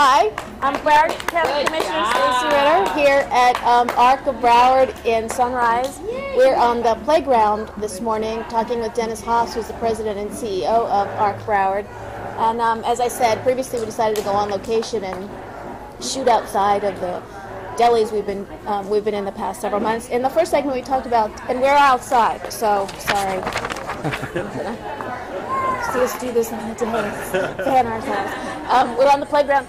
Hi, I'm Broward County Commissioner Stacy Ritter here at ARC Broward in Sunrise. We're on the playground this morning talking with Dennis Haas, who's the President and CEO of ARC Broward. And as I said, previously we decided to go on location and shoot outside of the delis we've been in the past several months. In the first segment we talked about, and we're outside, so sorry. See us do this on the day. Fan ourselves. We're on the playground,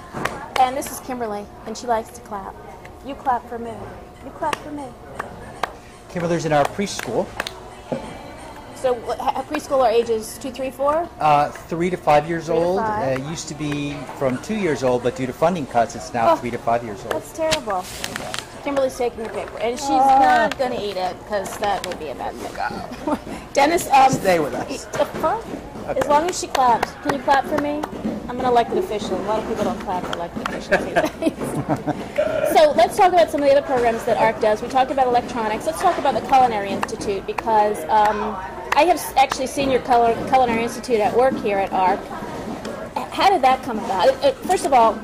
and this is Kimberly, and she likes to clap. You clap for me. You clap for me. Kimberly's in our preschool. So preschool are ages 2, 3, 4? 3 to 5 years 3 to old. 5. It used to be from 2 years old, but due to funding cuts, it's now 3 to 5 years old. That's terrible. Kimberly's taking a paper, and she's not going to eat it because that would be a bad thing. Dennis, stay with us. Okay. As long as she claps. Can you clap for me? I'm an elected official. A lot of people don't clap for elected officials these days. So let's talk about some of the other programs that ARC does. We talked about electronics. Let's talk about the Culinary Institute because I have actually seen your Culinary Institute at work here at ARC. How did that come about? First of all,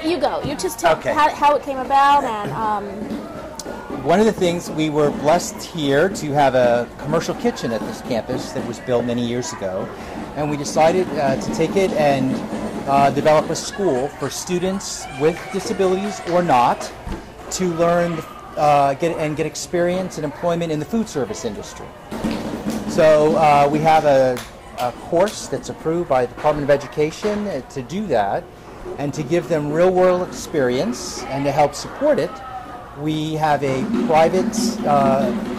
you go. You just tell how it came about and... One of the things, we were blessed here to have a commercial kitchen at this campus that was built many years ago, and we decided to take it and develop a school for students with disabilities or not to learn, get experience and employment in the food service industry. So we have a course that's approved by the Department of Education to do that, and to give them real-world experience and to help support it. We have a private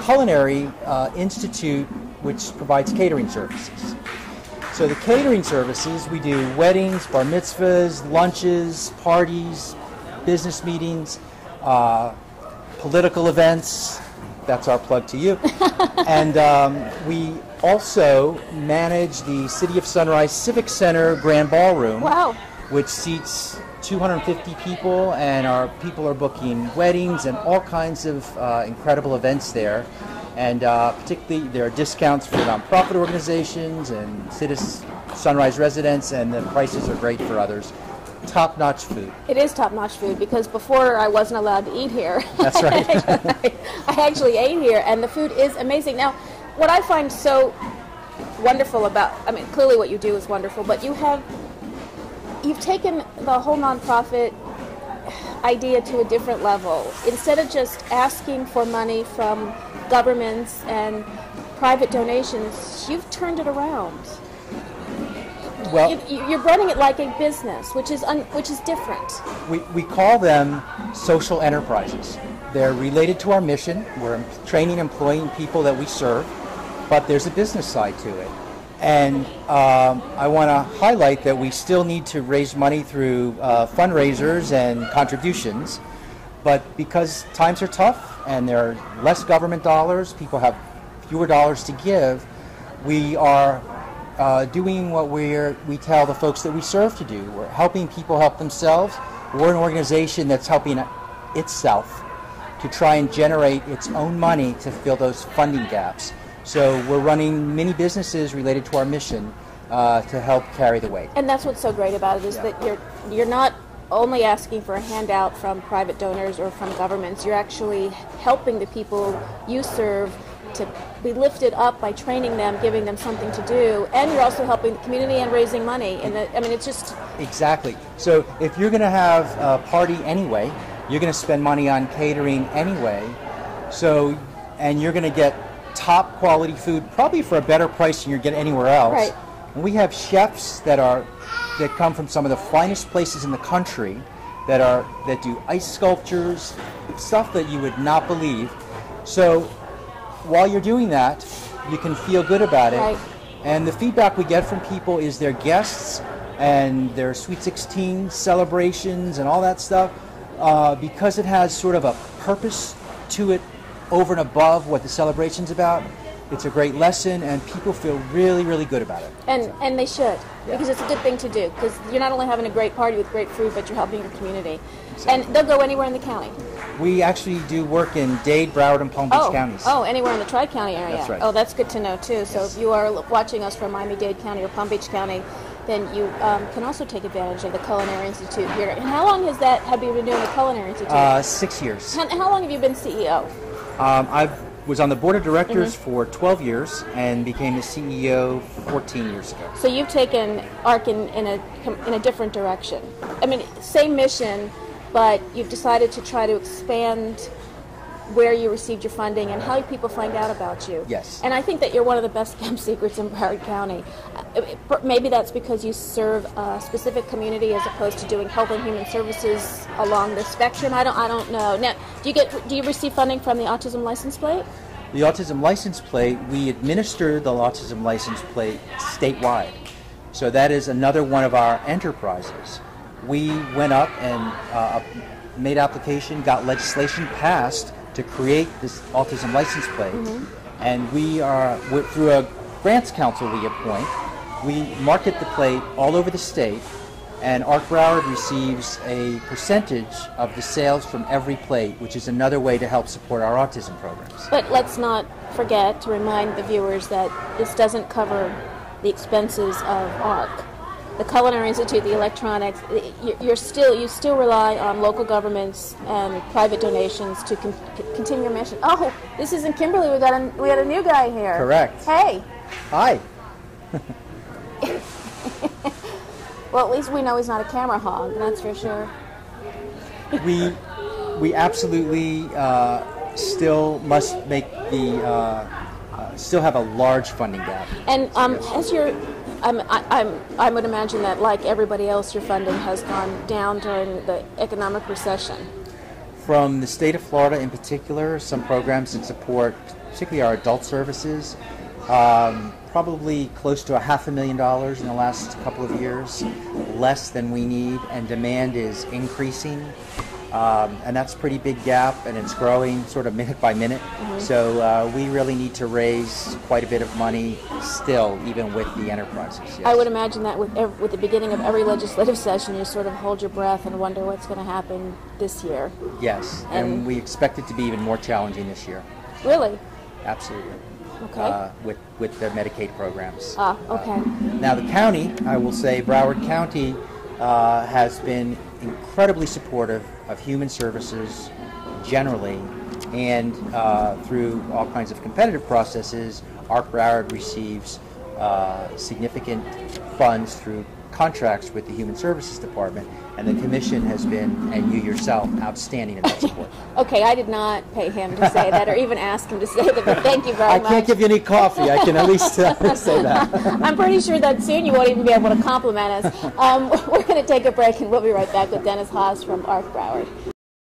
culinary institute which provides catering services. So the catering services, we do weddings, bar mitzvahs, lunches, parties, business meetings, political events. That's our plug to you. And we also manage the City of Sunrise Civic Center Grand Ballroom, which seats 250 people, and our people are booking weddings and all kinds of incredible events there. And particularly there are discounts for nonprofit organizations and Sunrise residents, and the prices are great for others. Top-notch food. It is top-notch food because before I wasn't allowed to eat here. That's right. I actually ate here, and the food is amazing. Now, what I find so wonderful about, I mean, clearly what you do is wonderful, but you've taken the whole nonprofit idea to a different level. Instead of just asking for money from governments and private donations, you've turned it around. Well, you're running it like a business, which is different. We call them social enterprises. They're related to our mission. We're training, employing people that we serve, but there's a business side to it. And I want to highlight that we still need to raise money through fundraisers and contributions, but because times are tough and there are less government dollars, people have fewer dollars to give, we are doing what we tell the folks that we serve to do. We're helping people help themselves. We're an organization that's helping itself to try and generate its own money to fill those funding gaps. So we're running many businesses related to our mission to help carry the weight. And that's what's so great about it is that you're not only asking for a handout from private donors or from governments. You're actually helping the people you serve to be lifted up by training them, giving them something to do, and you're also helping the community and raising money. And I mean, it's just exactly. So if you're going to have a party anyway, you're going to spend money on catering anyway. So and you're going to get top quality food, probably for a better price than you're getting anywhere else. Right. And we have chefs that come from some of the finest places in the country that do ice sculptures, stuff that you would not believe. So while you're doing that, you can feel good about it. Right. And the feedback we get from people is their guests and their Sweet 16 celebrations and all that stuff, because it has sort of a purpose to it over and above what the celebration's about. It's a great lesson, and people feel really, really good about it. And they should, because it's a good thing to do, because you're not only having a great party with great food, but you're helping your community. Exactly. And they'll go anywhere in the county. We actually do work in Dade, Broward, and Palm Beach counties. Oh, anywhere in the Tri-County area. That's right. Oh, that's good to know, too. So if you are watching us from Miami-Dade County or Palm Beach County, then you can also take advantage of the Culinary Institute here. And how long have you been doing the Culinary Institute? 6 years. How long have you been CEO? I was on the board of directors for 12 years and became the CEO 14 years ago. So you've taken ARC in a different direction. I mean, same mission, but you've decided to try to expand where you received your funding and how people find out about you. Yes. And I think that you're one of the best kept secrets in Broward County. Maybe that's because you serve a specific community as opposed to doing health and human services along the spectrum. I don't know. Now, do you receive funding from the Autism License Plate? The Autism License Plate, we administer the Autism License Plate statewide. So that is another one of our enterprises. We went up and made application, got legislation passed to create this Autism License Plate, and we are, through a grants council we appoint, we market the plate all over the state, and ARC Broward receives a percentage of the sales from every plate, which is another way to help support our autism programs. But let's not forget to remind the viewers that this doesn't cover the expenses of ARC. The Culinary Institute, the electronics, you still rely on local governments and private donations to continue your mission. Oh, this isn't Kimberly. We had a new guy here. Correct. Hey. Hi. Well, at least we know he's not a camera hog. That's for sure. We absolutely still must make the still have a large funding gap. And as your I would imagine that, like everybody else, your funding has gone down during the economic recession. From the state of Florida in particular, some programs that support particularly our adult services, probably close to $500,000 in the last couple of years, less than we need, and demand is increasing. And that's a pretty big gap, and it's growing sort of minute by minute. So we really need to raise quite a bit of money still, even with the enterprises. Yes. I would imagine that with the beginning of every legislative session, you sort of hold your breath and wonder what's going to happen this year. Yes, and we expect it to be even more challenging this year. Really? Absolutely. Okay. With the Medicaid programs. Okay. Now the county, I will say, Broward County has been incredibly supportive of human services generally, and through all kinds of competitive processes, ARC Broward receives significant funds through contracts with the Human Services Department, and the Commission has been, and you yourself, outstanding in that support. Okay, I did not pay him to say that or even ask him to say that, but thank you very much. I can't give you any coffee. I can at least say that. I'm pretty sure that soon you won't even be able to compliment us. We're going to take a break, and we'll be right back with Dennis Haas from ARC Broward.